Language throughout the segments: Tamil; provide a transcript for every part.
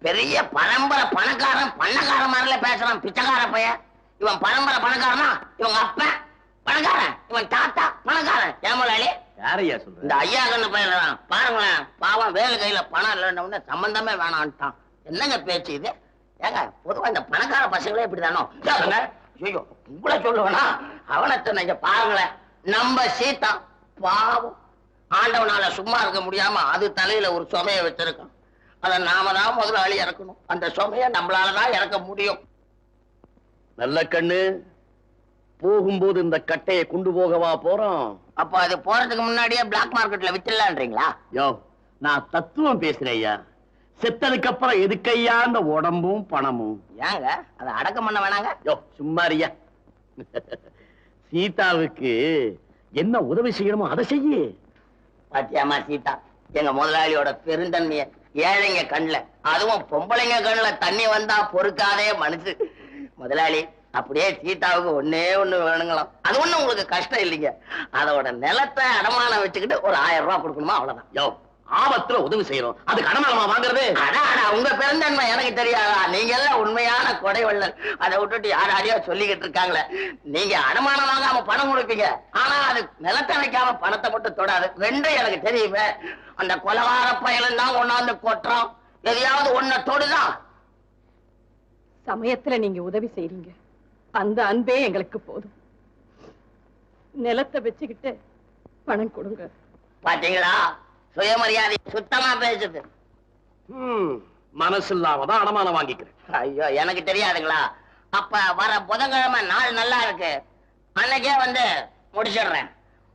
பெரிய பரம்பரை பணக்காரன் பண்ணக்கார மாதிரில பேசுறான் பிச்சைக்கார பையன். இவன் பரம்பரை பணக்காரனா? இவங்க அப்ப பணக்காரன், இவன் தாத்தா பணக்காரன். ஏமலாளி யாரையா சொல்ற? இந்த ஐயா கண்ணு பையன் பாருங்களேன், பாவம் வேலை கையில பணம் இல்லைன்னு சம்பந்தமே வேணான்ட்டான். என்னங்க பேச்சு இது? ஏங்க பொதுவா இந்த பணக்கார பசங்களே இப்படிதானோ? ஐயோ உங்களை சொல்லுவேனா? அவனை பாருங்களேன், நம்ம சீதா பாவம் ஆண்டவனால சும்மா இருக்க முடியாம அது தலையில ஒரு சுமையை வச்சிருக்கான். அதை நாம தான் முதலாளி இறக்கணும். அந்த சுமையை நம்மளாலதான் இறக்க முடியும். நல்ல கண்ணு, போகும்போது இந்த கட்டையை கொண்டு போகவா போறோம்? அப்ப அது போறதுக்கு முன்னாடியே பிளாக் மார்க்கெட்ல வித்துடலான்றீங்களா? யோ, நான் தத்துவம் பேசுறேன் ஐயா. செத்ததுக்கு அப்புறம் எதுக்கையா அந்த உடம்பும் பணமும்? ஏங்க அதை அடக்கம் பண்ண வேணாங்க? யோ சும்மாரியா. சீதாவுக்கு என்ன உதவி செய்யணுமோ அதை செய்ய. பாத்தியாமா சீதா, எங்க முதலாளியோட பெருந்தன்மைய ஏழைங்க கண்ணுல, அதுவும் பொம்பளைங்க கண்ணுல தண்ணி வந்தா பொறுக்காதே மனசு. முதலாளி அப்படியே சீதாவுக்கு ஒன்னே ஒண்ணு வேணுங்களாம். அது ஒண்ணு உங்களுக்கு கஷ்டம் இல்லைங்க. அதோட நிலத்தை அடமானம் வச்சுக்கிட்டு ஒரு 1000 ரூபாய் கொடுக்கணுமா, அவ்வளவுதான். யோ, ஆபத்துல உதவி செய்யறோம், அதுக்கு அடமானமா வாங்குறது? உங்க பெருந்தன்மை எனக்கு தெரியாதா? நீங்க எல்லாம் உண்மையான கொடை வள்ளல். அதை விட்டுட்டு யாரையோ சொல்லிக்கிட்டு இருக்காங்களே. நீங்க அடமானம் வாங்காம பணம் கொடுப்பீங்க, ஆனா அது நிலத்தை வைக்காம பணத்தை மட்டும் தொடாது. ரெண்டும் எனக்கு தெரியுமே. அந்த கொலகார பயலும் தான் ஒண்ணாந்து கொட்டுறோம், எதையாவது ஒன்ன தொடுதான். சமயத்துல நீங்க உதவி செய்றீங்க, அந்த அன்பே எங்களுக்கு போதும். நிலத்தை வச்சுக்கிட்டு பணம் கொடுங்க. பாத்தீங்களா, சுயமரியாதை சுத்தமா பேசுது. மனசு இல்லாமதான் அடமானம் வாங்கிக்கிறேன். ஐயோ எனக்கு தெரியாதுங்களா? அப்ப வர புதன்கிழமை நாள் நல்லா இருக்கு, அன்னைக்கே வந்து முடிச்சிடுறேன்.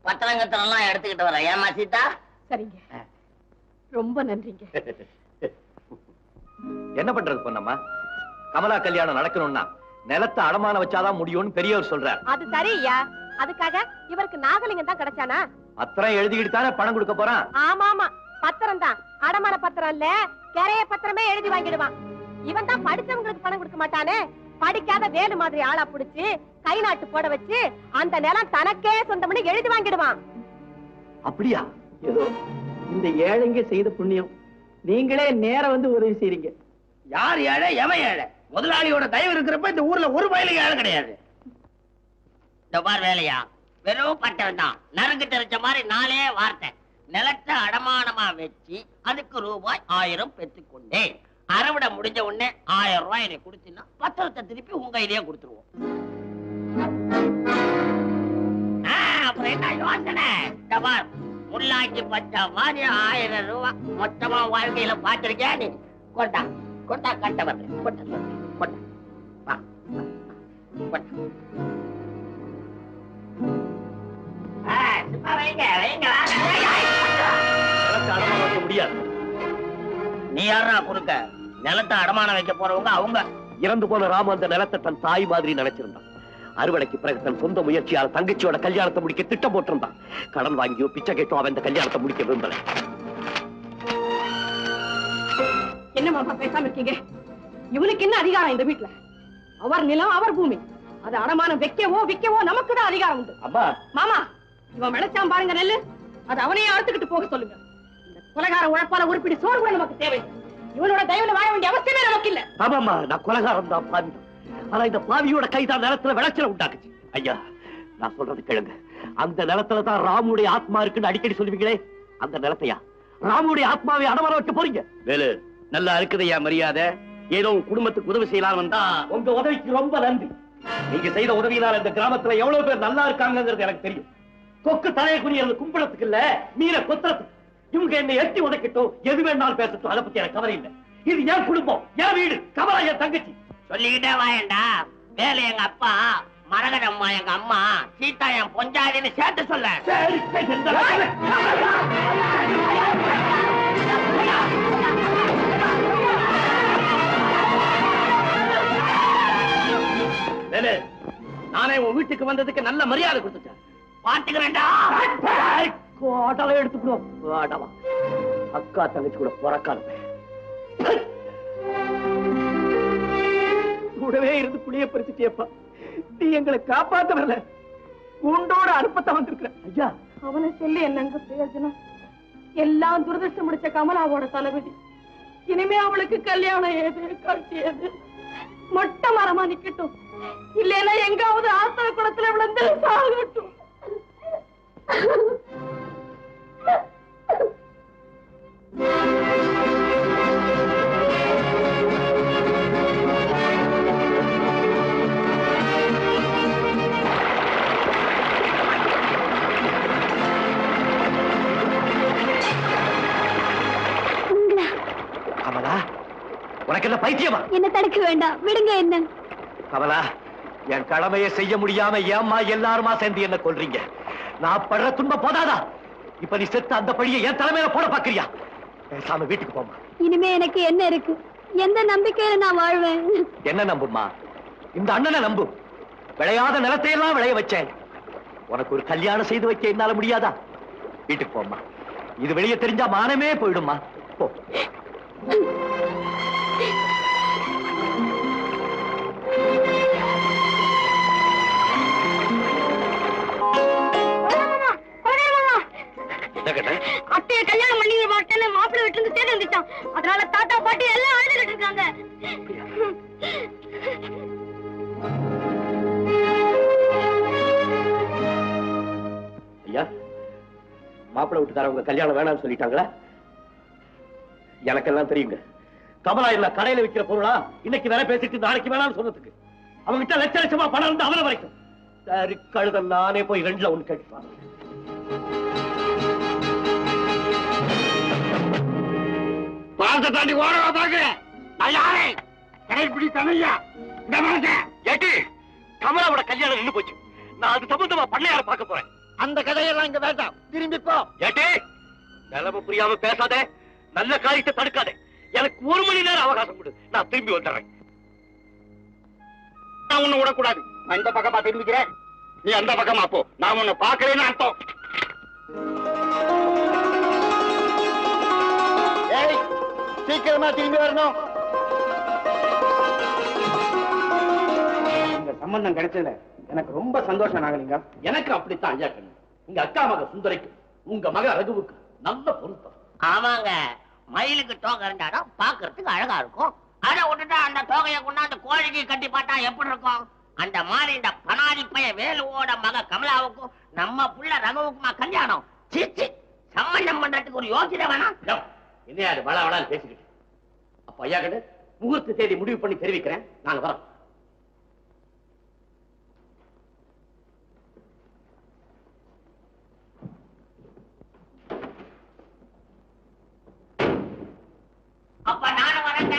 பத்திரங்கத்திரம் எல்லாம் எடுத்துக்கிட்டு வரேன். ஏமா சீதா? சரிங்க, ரொம்ப நன்றிங்க. என்ன பண்றது பொண்ணம்மா? கமலா கல்யாணம் நடக்கணும்னா நிலத்தை அடமான வச்சாதான் முடியும்னு பெரியவர் சொல்றார். அது சரியா? அதுக்காக இவருக்கு நாகலிங்கம் தான் கிடைச்சானா? பத்திரம் எழுதிக்கிட்டு தானே பணம் கொடுக்க போறான். ஆமா ஆமா, பத்திரம் தான். அடமான பத்திரம் இல்ல, கரைய பத்திரமே எழுதி வாங்கிடுவான். இவன் தான் படிச்சவங்களுக்கு பணம் கொடுக்க மாட்டானே. படிக்காத வேலு மாதிரி ஆளா புடிச்சு கை நாட்டு போட வச்சு அந்த நிலம் தனக்கே சொந்தம்னு எழுதி வாங்கிடுவான். அப்படியா? ஏதோ இந்த ஏழைங்க செய்த புண்ணியம், நீங்களே நேரம் வந்து உதவி செய்றீங்க. யார் ஏழை எவன் ஏழை? முதலாளியோட தயவு இருக்கிறப்ப இந்த ஊர்ல ஒரு வயலுக்கு ஏழை கிடையாது. வேலையா வெறும் பட்டம் தான், நறுக்கு தெரிச்ச மாதிரி 4 வார்த்தை. நிலத்தை அடமானமா வச்சு அதுக்கு ரூபாய் 1000 பெற்றுக்கொண்டேன். அறுவடை முடிஞ்ச உடனே 1000 ரூபாய் எனக்கு கொடுத்தீங்கன்னா பத்திரத்தை திருப்பி உங்க கையிலேயே கொடுத்துருவோம். அப்புறம் என்ன யோசனை? முள்ளாக்கி பச்சா மாதிரி 1000 ரூபாய் மொத்தமா வாழ்க்கையில பாத்திருக்கியா நீ? கொண்டா கொண்டா, கட்ட வரல, கொண்ட சொல்றேன், கொண்டா முடியாது. நீ யாரா குறுக்க? நிலத்தை அடமானம் வைக்க போறவங்க அவங்க. இறந்து போன ராம அந்த நிலத்தை தன் தாய் மாதிரி நினைச்சிருந்தான். அறுவடைக்கு பிறகு தன் சொந்த முயற்சியால் தங்கச்சியோட கல்யாணத்தை முடிக்க திட்டம் போட்டிருந்தான். கடன் வாங்கியோ பிச்சை கேட்டோ அவன் இந்த கல்யாணத்தை முடிக்க விரும்பல. என்ன மாமா பேசாம இருக்கீங்க? இவனுக்கு என்ன அதிகாரம் இந்த வீட்டுல? அவர் நிலம், அவர் பூமி. அது அடமானம் வைக்கவோ விற்கவோ நமக்கு தான் அதிகாரம் உண்டு. அம்மா மாமா, இவன் விளைச்சாம் பாருங்க நெல்லு, அது அவனையே அறுத்துக்கிட்டு போக சொல்லுங்க. இந்த கொலைகார உழைப்பால உருப்பிடி சோறு கூட நமக்கு தேவை. இவனோட தயவுல வாழ வேண்டிய அவசியமே நமக்கு இல்ல. ஆமாமா, நான் கொலைகாரம் தான், பாவி. ஆனா இந்த பாவியோட கைதான் நிலத்துல விளைச்சல உண்டாக்குச்சு. ஐயா, நான் சொல்றது கேளுங்க. அந்த நிலத்துல தான் ராமுடைய ஆத்மா இருக்குன்னு அடிக்கடி சொல்லுவீங்களே, அந்த நிலத்தையா ராமுடைய ஆத்மாவை அடமானம் வைக்க போறீங்க? வேலு, நல்லா இருக்குதையா மரியாதை. ஏதோ குடும்பத்துக்கு உதவி செய்யலாம் வந்தா உங்க உதவிக்கு ரொம்ப நன்றி. நீங்க செய்த உதவியினால் இந்த கிராமத்துல எவ்வளவு பேர் நல்லா இருக்காங்கிறது எனக்கு தெரியும். கொக்கு தலையை குனியது கும்பலத்துக்கு இல்ல, மீன கொத்துறதுக்கு. இவங்க என்னை எட்டி உதைக்கட்டும், எது வேணாலும் பேசட்டும், அதை பத்தி எனக்கு கவலை இல்லை. இது என் குடும்பம், என் வீடு, கமலா என் தங்கச்சி. சொல்லிக்கிட்டே வாயண்டா. வேலை எங்க அப்பா, மரகதம்மா எங்க அம்மா, சீதா என் பொஞ்சாதின்னு சேர்த்து சொல்ல. நானே உன் வீட்டுக்கு வந்ததுக்கு நல்ல மரியாதை கொடுத்துட்டேன். பாத்துக்கிறேன்டா. கோட்டலை எடுத்துக்கணும். அக்கா தங்கச்சி கூட பிறக்காத கூடவே இருந்து புளிய பறிச்சுட்டேப்பா. நீ எங்களை காப்பாத்த வரல, உண்டோட அனுப்பத்தான் வந்திருக்கிற. ஐயா, அவனை சொல்லி என்னங்க பிரயோஜனம்? எல்லாம் துரதிருஷ்டம் முடிச்ச கமலாவோட தலைவிதி. இனிமே அவளுக்கு கல்யாணம் ஏது காட்சி ஏது மொட்டை மரமா நிக்கட்டும், இல்லைன்னா எங்காவது ஆத்தா குளத்துல விழுந்து சாகட்டும். கமலா, உனக்கு என்ன பைத்தியமா? என்ன தடுக்க வேண்டாம், விடுங்க என்ன. கமலா, என் கடமையை செய்ய முடியாம ஏம்மா எல்லாருமா சேர்ந்து என்ன கொல்றீங்க? நான் படுற துன்பம் போதாதா? இப்ப நீ செத்து அந்த பழியை என் தலைமையில போட பாக்குறியா? பேசாம வீட்டுக்கு போமா. இனிமே எனக்கு என்ன இருக்கு? எந்த நம்பிக்கையில நான் வாழ்வேன்? என்ன நம்புமா? இந்த அண்ணனை நம்பு. விளையாத நிலத்தையெல்லாம் விளைய வச்சேன். உனக்கு ஒரு கல்யாணம் செய்து வைக்க என்னால முடியாதா? வீட்டுக்கு போமா. இது வெளியே தெரிஞ்சா மானமே போயிடுமா. போ. அத்தைய கல்யாணம் பண்ணி மாட்டேன்னு மாப்பிள்ளை வீட்டுல இருந்து தேடி வந்துட்டான். அதனால தாத்தா பாட்டி எல்லாம் அழுதுகிட்டு இருக்காங்க. ஐயா, மாப்பிள்ளை வீட்டுக்காரவங்க கல்யாணம் வேணாம்னு சொல்லிட்டாங்களா? எனக்கெல்லாம் தெரியுங்க. கமலா இல்ல கடையில விற்கிற பொருளா இன்னைக்கு வேற பேசிட்டு நாளைக்கு வேணாம்னு சொன்னதுக்கு அவங்க கிட்ட லட்ச லட்சமா பணம் இருந்து அவரை வரைக்கும். சரி, கழுத நானே போய் 2ல 1 கேட்டுப்பாங்க. பாலத்தை தாண்டி ஓரவா பாக்க நான் யாரே கடைப்பிடி தனையா இந்த மாதிரி ஏட்டி, கமலாவோட கல்யாணம் நின்னு போச்சு. நான் அது சம்பந்தமா பண்ணையார பார்க்க போறேன். அந்த கதையெல்லாம் இங்க வேண்டாம், திரும்பி போ. ஏட்டி, நிலைமை புரியாம பேசாதே, நல்ல காரியத்தை தடுக்காதே. எனக்கு 1 மணி நேரம் அவகாசம் கொடு, நான் திரும்பி வந்துடுறேன். நான் உன்னை விடக்கூடாது. நான் இந்த பக்கமா திரும்பிக்கிறேன், நீ அந்த பக்கமா போ. நான் உன்னை பாக்குறேன்னு அர்த்தம். ஏய், சீக்கிரமா திரும்பி வரணும். இந்த சம்பந்தம் கிடைச்சதுல எனக்கு ரொம்ப சந்தோஷம் நாகலிங்கம். எனக்கு அப்படித்தான் ஐயா கண்ணு. உங்க அக்கா மக சுந்தரிக்கு உங்க மக ரகுவுக்கு நல்ல பொருத்தம். ஆமாங்க, மயிலுக்கு தோகை இருந்தாலும் பாக்குறதுக்கு அழகா இருக்கும். அதை விட்டுட்டா அந்த தோகையை கொண்டாந்து கோழிக்கு கட்டி பார்த்தா எப்படி இருக்கும்? அந்த மாதிரி இந்த பனாதி பைய வேலுவோட மக கமலாவுக்கும் நம்ம புள்ள ரகுவுக்குமா கல்யாணம்? சீச்சி, சம்பந்தம் பண்றதுக்கு ஒரு யோசனை வேணாம். என்ன அது வள வளன்னு பேசிக்கிட்டு? அப்ப ஐயா கண்ணு, முகூர்த்த தேதி முடிவு பண்ணி தெரிவிக்கிறேன். நாங்க வரோம். அப்ப நானும் வரேங்க,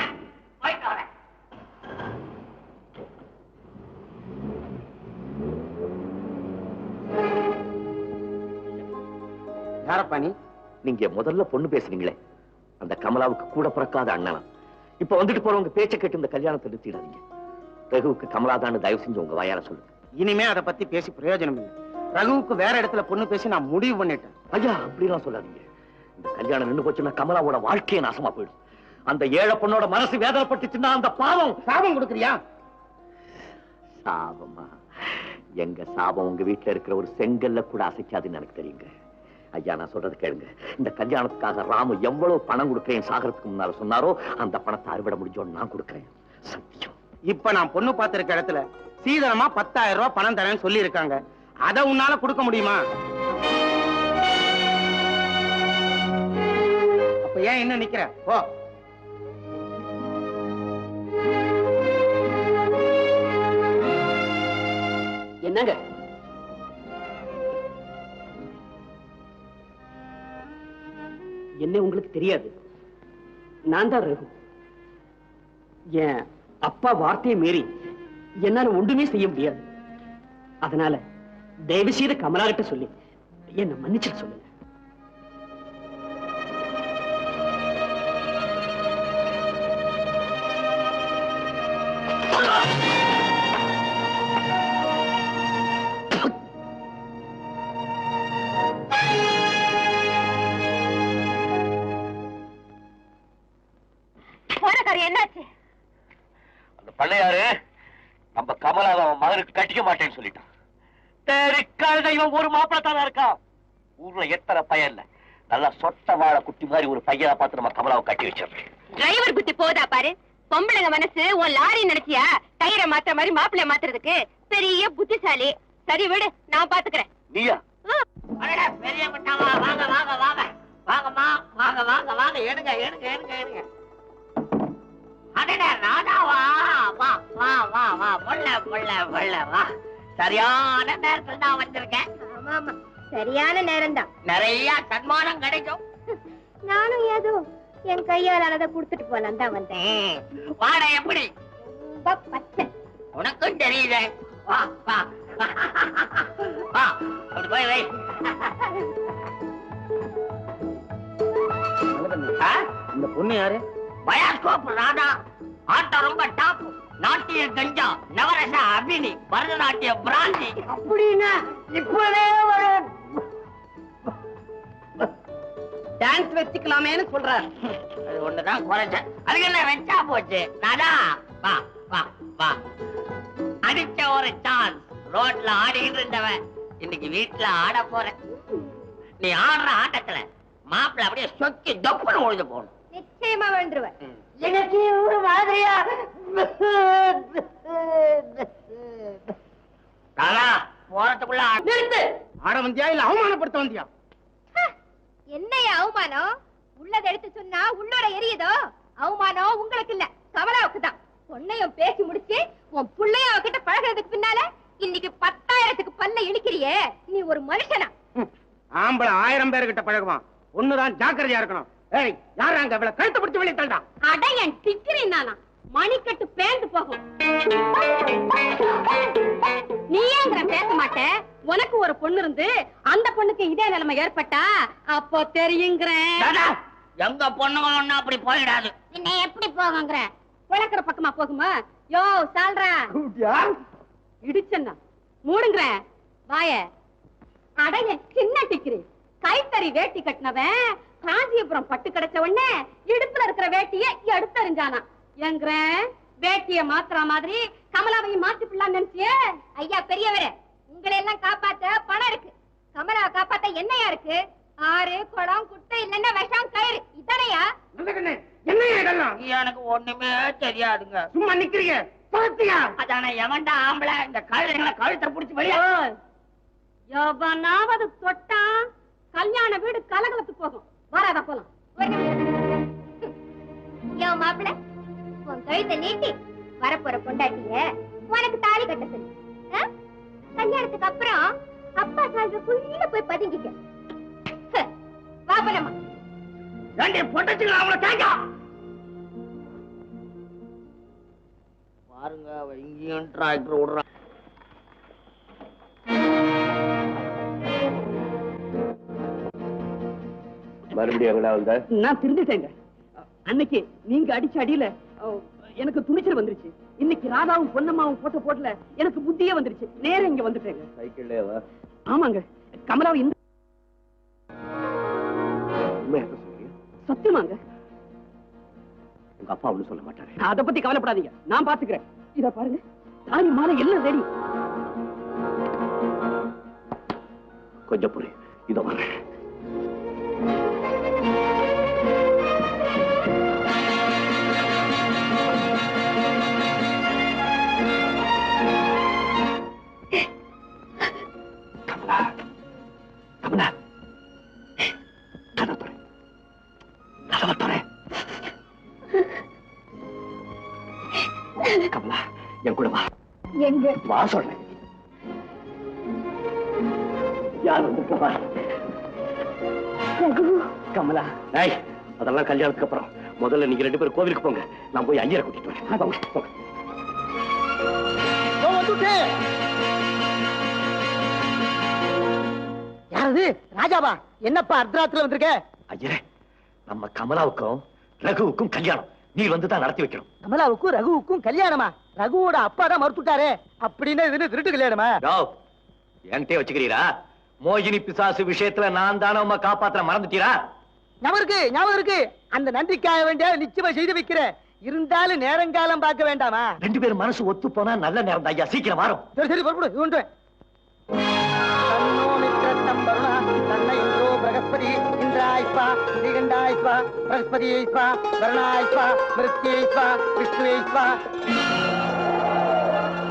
போயிட்டு வரேன். யாரப்பா நீ? நீங்க முதல்ல பொண்ணு பேசுறீங்களே, அந்த கமலாவுக்கு கூட பிறக்காத அண்ணனா. இப்ப வந்துட்டு போறவங்க பேச்ச கேட்டு இந்த கல்யாணத்தை நிறுத்திடாதீங்க. ரகுவுக்கு கமலாதான்னு தயவு செஞ்சு உங்க வாயால சொல்லுங்க. இனிமே அதை பத்தி பேசி பிரயோஜனம் இல்லை. ரகுவுக்கு வேற இடத்துல பொண்ணு பேசி நான் முடிவு பண்ணிட்டேன். ஐயா, அப்படிலாம் சொல்லாதீங்க. இந்த கல்யாணம் நின்னு போச்சுன்னா கமலாவோட வாழ்க்கையே நாசமா போயிடும். அந்த ஏழை பொண்ணோட மனசு வேதனைப்பட்டுச்சுன்னா அந்த பாவம். சாபம் கொடுக்குறியா? சாபமா? எங்க சாபம் உங்க வீட்டுல இருக்கிற ஒரு செங்கல்ல கூட அசைக்காதுன்னு எனக்கு தெரியுங்க. ஐயா, நான் சொல்றது கேளுங்க. இந்த கல்யாணத்துக்காக ராமு எவ்வளவு பணம் கொடுக்கிறேன் சாகரத்துக்கு முன்னால சொன்னாரோ அந்த பணத்தை அறுவடை முடிஞ்சோன்னு நான் கொடுக்கிறேன். சத்தியம். இப்ப நான் பொண்ணு பார்த்திருக்க இடத்துல சீதனமா 10,000 ரூபாய் பணம் தரேன்னு சொல்லி இருக்காங்க. அதை உன்னால கொடுக்க முடியுமா? அப்ப ஏன் என்ன நிக்கிற? போ. என்னங்க என்ன உங்களுக்கு தெரியாது? நான் தான் ரகு. என் அப்பா வார்த்தையை மீறி என்னால ஒன்றுமே செய்ய முடியாது. அதனால தயவு செய்து கமலா கிட்ட சொல்லி என்ன மன்னிச்சு சொல்லுங்க. என்னாச்சு? அந்த பண்ணையாரு நம்ம கமலாவை அவன் மகனுக்கு கட்டிக்க மாட்டேன்னு சொல்லிட்டான். இவன் ஒரு மாப்பிள தானே இருக்கான். ஊர்ல எத்தனை பையன் இல்ல, நல்லா சொட்ட வாழ குட்டி மாதிரி ஒரு பையனை பார்த்து நம்ம கமலாவை கட்டி வச்சிருக்கேன். டிரைவர் புத்தி போதா பாரு. பொம்பளைங்க மனசு உன் லாரி நினைச்சியா? டயரை மாத்த மாதிரி மாப்பிள்ளை மாத்துறதுக்கு பெரிய புத்திசாலி. சரி விடு, நான் பாத்துக்கிறேன். நீயா? பெரிய குட்டாவா, வாங்க வாங்க வாங்க வாங்கம்மா, வாங்க வாங்க வாங்க, எடுங்க எடுங்க எடுங்க எடுங்க. அடடே ராஜாவா, வா வா வா வா, பொள்ள பொள்ள பொள்ள வா. சரியான நேரத்துல தான் வந்திருக்கேன். ஆமா, சரியான நேரம் தான். நிறைய சன்மானம் கிடைக்கும். நானும் ஏதோ என் கையால் அதை குடுத்துட்டு போலாம் தான் வந்தேன். வாட எப்படி? ரொம்ப பச்சை. உனக்கும் தெரியுது. வா வா வா, அப்படி போய் வை. இந்த பொண்ணு யாரு? பயாஸ்கோப் ராதா. ஆட்டம் ரொம்ப டாப். நாட்டிய கஞ்சா, நவரச அபினி, பரதநாட்டிய பிராந்தி. அப்படின்னா இப்பவே ஒரு டான்ஸ் வச்சுக்கலாமேன்னு சொல்றாரு. அது ஒண்ணுதான் குறைச்ச. அதுக்கு என்ன வெச்சா போச்சு. ராதா வா வா வா. அடிச்ச ஒரு சான்ஸ். ரோட்ல ஆடிக்கிட்டு இருந்தவன் இன்னைக்கு வீட்டுல ஆட போறேன். நீ ஆடுற ஆட்டத்துல மாப்பிள்ள அப்படியே சொக்கி தொப்புன்னு ஒழுது போகணும். நிச்சயமா வேண்டுருவேன். எனக்கு ஒரு மாதிரியா ராதா போறதுக்குள்ள நிறுத்து. ஆட வந்தியா இல்ல அவமானப்படுத்த வந்தியா? என்னைய அவமானம்? உள்ளதை எடுத்து சொன்னா உள்ளோட எரியுதோ? அவமானம் உங்களுக்கு இல்ல, கமலாவுக்கு தான். பொண்ணையும் பேசி முடிச்சு உன் புள்ளைய அவகிட்ட பழகிறதுக்கு பின்னால இன்னைக்கு 10,000க்கு பல்ல இழுக்கிறியே, நீ ஒரு மனுஷனா? ஆம்பளை 1000 பேர்கிட்ட பழகுவான். ஒண்ணுதான் ஜாக்கிரதையா இருக்கணும். ஏய், யாரா அங்க இவளை கழுத்து பிடிச்சு வெளியே தள்ளுடா. அட என் டிக்கிரி நானா, மணிக்கட்டு பேந்து போகும். நீ ஏங்கிற பேச மாட்ட? உனக்கு ஒரு பொண்ணு இருந்து அந்த பொண்ணுக்கு இதே நிலைமை ஏற்பட்டா அப்போ தெரியுங்கிறேன். ராதா, எங்க பொண்ணுங்க ஒண்ணு அப்படி போயிடாது. என்ன எப்படி போகுங்கிற? குளக்கற பக்கமா போகுமா? யோ சால்றா, இடிச்சன்னா மூடுங்கிற வாய. அட என் சின்ன டிக்கிரி, கைத்தறி வேட்டி கட்டினவன் காஞ்சிபுரம் பட்டு கிடைச்ச உடனே இடுப்புல இருக்கிற வேட்டிய எடுத்தறிஞ்சானா. என்கிற வேட்டிய மாத்துற மாதிரி கமலாவையும் மாத்தி பிள்ளான்னு நினைச்சியே? ஐயா பெரியவரே, உங்களை எல்லாம் காப்பாத்த பணம் இருக்கு, கமலாவை காப்பாத்த என்னையா இருக்கு? ஆறு குளம் குட்டை இல்லன்னா விஷம் கயிறு, இதானையா? என்ன இதெல்லாம்? எனக்கு ஒண்ணுமே தெரியாதுங்க. சும்மா நிக்கிறீங்க. பழத்தியா? அதான எவன்டா ஆம்பளை இந்த கழுதைங்களை கழுத்தை புடிச்சு வெளியே. எவனாவது தொட்டா கல்யாண வீடு கலகலத்து போகும். வராதா போலாம். யோ மாப்பிள, உன் கழுத்தை நீட்டி வரப்போற பொண்டாட்டிய உனக்கு தாலி கட்ட சொல்லு. கல்யாணத்துக்கு அப்புறம் அப்பா சால்றக்குள்ள போய் பதுங்கிக்க. வா போலாமா? ஏண்டி பொட்டச்சுங்களா அவங்கள கேட்க பாருங்க. அவ இங்கேயும் டிராக்டர் விடுறான். மறுபடியும் நான் திருந்துட்டேங்க. அன்னைக்கு நீங்க அடிச்ச அடியில எனக்கு துணிச்சல் வந்துருச்சு. இன்னைக்கு ராதாவும் பொன்னம்மாவும் போட்ட போட்டல எனக்கு புத்தியே வந்துருச்சு. நேரம் இங்க வந்துட்டேங்க. சைக்கிள்ல ஆமாங்க, கமலாவை இந்த சத்தியமாங்க. உங்க அப்பா ஒண்ணு சொல்ல மாட்டாரு. அத பத்தி கவலைப்படாதீங்க, நான் பாத்துக்கிறேன். இத பாருங்க, தாலி மாலை எல்லாம் ரெடி. கொஞ்சம் புரி, இதோ வரேன். கமலா, கமலா, கதவை துறை, கதவை துறை. கமலா, என் கூட வா. எங்க? வா சொல்றேன். யார் வந்திருக்கா? கமலா, டேய், அதெல்லாம் கல்யாணத்துக்கு அப்புறம். முதல்ல நீங்க 2 பேரும் கோவிலுக்கு போங்க. நான் போய் ஐயரை கூட்டிட்டு வரேன். போங்க, போங்க. யாரது? ராஜாவா? என்னப்பா அர்த்தராத்திரில வந்திருக்க? ஐயரே, நம்ம கமலாவுக்கும் ரகுவுக்கும் கல்யாணம். நீ வந்து தான் நடத்தி வைக்கணும். கமலாவுக்கும் ரகுவுக்கும் கல்யாணமா? ரகுவோட அப்பா தான் மறுத்துட்டாரே. அப்படின்னு இது திருட்டு கல்யாணமா? என்கிட்டே வச்சுக்கிறீரா? மோகினி பிசாசு விஷயத்துல நான் தானே உங்க காப்பாற்ற மறந்துட்டீரா? ஞாபகம் இருக்கு. அந்த நன்றிக்காக வேண்டிய நிச்சயமா செய்து வைக்கிறேன். இருந்தாலும் நேரங்காலம் பார்க்க வேண்டாமா? 2 பேரும் மனசு ஒத்து போனா நல்ல நேரம் ஐயா. சீக்கிரம் வரும். சரி சரி, புறப்படு. தன்னோ மித்திரத்தம் வருணா, தன்ன இந்திரோ பிரகஸ்பதி இந்திராய ஸ்வா ஸ்ரீகண்டாய ஸ்வா பிரகஸ்பதியை ஸ்வா வருணாய ஸ்வா மிருத்யை ஸ்வா விஷ்ணுவை ஸ்வா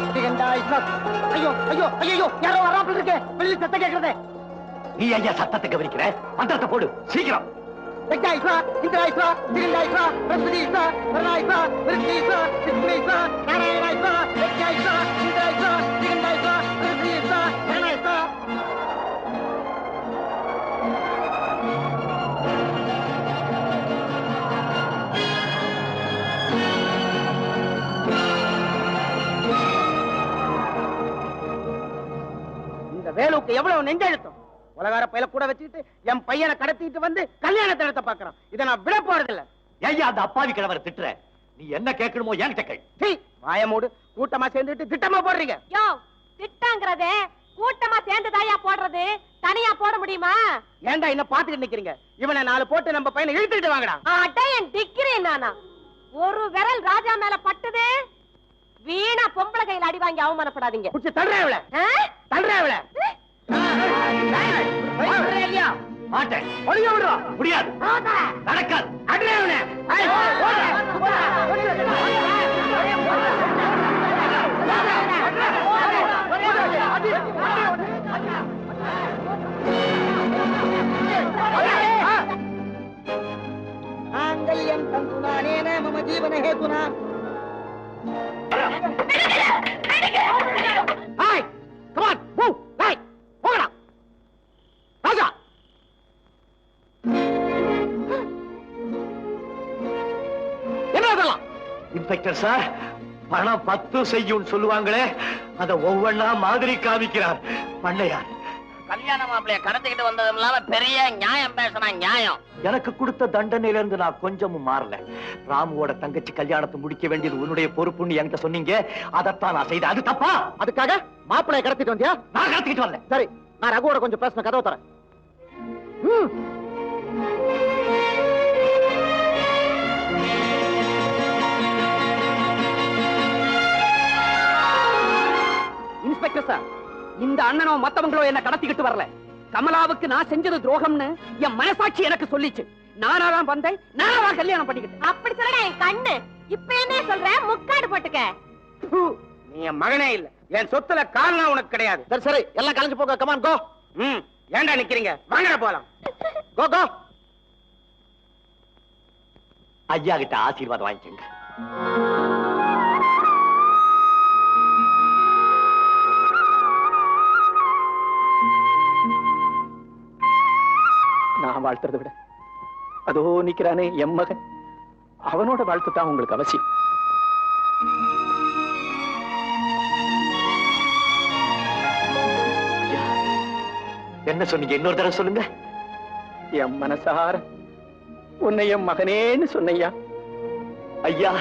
ஸ்ரீகண்டாய ஸ்வா. ஐயோ ஐயோ ஐயோ, யாரோ வராப்புல இருக்கு, வெளியில சத்தம் கேட்கறதே. நீ ஐயா சத்தத்தை கவனிக்கிற? மந்திரத்தை போடு சீக்கிரம். यज्ञाय स्वा इंद्राय स्वा श्रीगंधाय स्वा बृहस्पति स्वा वरुणाय स्वा मिरुत्यै स्वा विष्णुवे स्वा नारायणाय स्वा यज्ञाय स्वा इंद्राय स्वा श्रीगंधाय स्वा बृहस्पति स्वा वरुणाय स्वा. இந்த வேலுக்கு எவ்வளவு நெஞ்செழுத்தம்! உலகார பையில கூட வச்சுட்டு என் பையனை கடத்திட்டு வந்து கல்யாணத்தை நடத்த பாக்குறான். இதை நான் விட போறதில்ல. ஐயா அந்த அப்பாவி கிழவரை திட்டுற, நீ என்ன கேட்கணுமோ என்கிட்ட கேள். வாயமோடு கூட்டமா சேர்ந்துட்டு திட்டமா போடுறீங்க. யோ, திட்டங்கிறதே கூட்டமா சேர்ந்து தாயா போடுறது, தனியா போட முடியுமா? ஏன்டா என்ன பாத்துக்கிட்டு நிக்கிறீங்க? இவனை 4 போட்டு நம்ம பையனை இழுத்துட்டு வாங்கடா. அடையன் டிக்கிறே நானா? ஒரு விரல் ராஜா மேல பட்டுது, வீணா பொம்பளை கையில அடி வாங்கி அவமானப்படாதீங்க. புடிச்சு தள்ளுறேன் இவளை, தள்ளுறேன் இவளை. மாட்டேன், ஒளிய விடுறா. முடியாது, நடக்காது. அடிறேன் இவனை. ஆங்கல்யம் தந்துனானேன மம ஜீவன ஹேதுனா. Hi come on move. Hi போடா ராஜா. என்ன அதெல்லாம்? இன்ஸ்பெக்டர் சார், பணம் 10 செய்யும் சொல்லுவாங்களே, அத ஒவ்வொன்னா மாதிரி காமிக்கிறார் பண்ணையார். கல்யாண மாப்பிளைய கடத்திக்கிட்டு வந்ததும் இல்லாம பெரிய நியாயம் பேசினா நியாயம். எனக்கு கொடுத்த தண்டனையில இருந்து நான் கொஞ்சமும் மாறல. ராமுவோட தங்கச்சி கல்யாணத்தை முடிக்க வேண்டியது உன்னுடைய பொறுப்புன்னு என்கிட்ட சொன்னீங்க, அதைத்தான் நான் செய்தேன். அது தப்பா? அதுக்காக மாப்பிளைய கடத்திட்டு வந்தியா? நான் கடத்திக்கிட்டு வரல. சரி, நான் ரகுவோட கொஞ்சம் பேசின கதவை தரேன். இன்ஸ்பெக்டர் சார், இந்த அண்ணனோ மத்தவங்களோ என்ன கடத்திக்கிட்டு வரல. கமலாவுக்கு நான் செஞ்சது துரோகம்னு என் மனசாட்சி எனக்கு சொல்லிச்சு. நானாதான் வந்தேன், நானாதான் கல்யாணம் பண்ணிக்கிட்டேன். அப்படி சொல்ல என் கண்ணு. இப்ப என்ன சொல்றேன்? முக்காடு போட்டுக்க. நீ என் மகனே இல்ல, என் சொத்துல காரணம் உனக்கு கிடையாது. சரி சரி, எல்லாம் கலைஞ்சு போங்க. Come on go. ஏன்டா நிக்கிறீங்க? வாங்கடா போலாம். கோ கோ. ஐயா கிட்ட ஆசீர்வாதம் வாங்கிக்கங்க. நான் வாழ்த்துறதை விட அதோ நிக்கிறானே என் மகன், அவனோட வாழ்த்து தான் உங்களுக்கு அவசியம். என்ன சொன்னீங்க? இன்னொரு தடவை சொல்லுங்க. என் மனசார உன்னை என் மகனேன்னு சொன்னையா. ஐயா